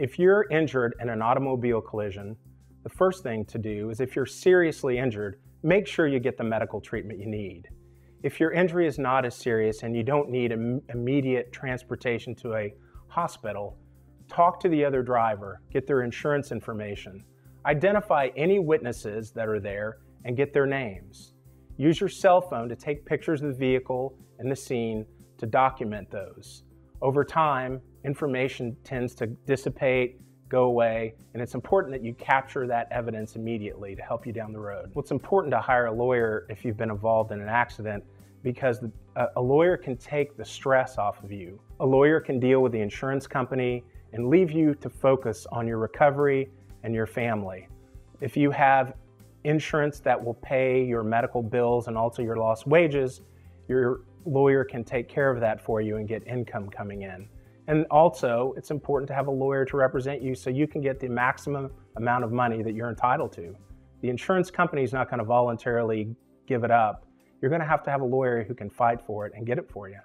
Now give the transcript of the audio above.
If you're injured in an automobile collision, the first thing to do is if you're seriously injured, make sure you get the medical treatment you need. If your injury is not as serious and you don't need immediate transportation to a hospital, talk to the other driver, get their insurance information, identify any witnesses that are there and get their names. Use your cell phone to take pictures of the vehicle and the scene to document those. Over time, information tends to dissipate, go away, and it's important that you capture that evidence immediately to help you down the road. Well, it's important to hire a lawyer if you've been involved in an accident because a lawyer can take the stress off of you. A lawyer can deal with the insurance company and leave you to focus on your recovery and your family. If you have insurance that will pay your medical bills and also your lost wages, your lawyer can take care of that for you and get income coming in. And also, it's important to have a lawyer to represent you so you can get the maximum amount of money that you're entitled to. The insurance company is not going to voluntarily give it up. You're going to have a lawyer who can fight for it and get it for you.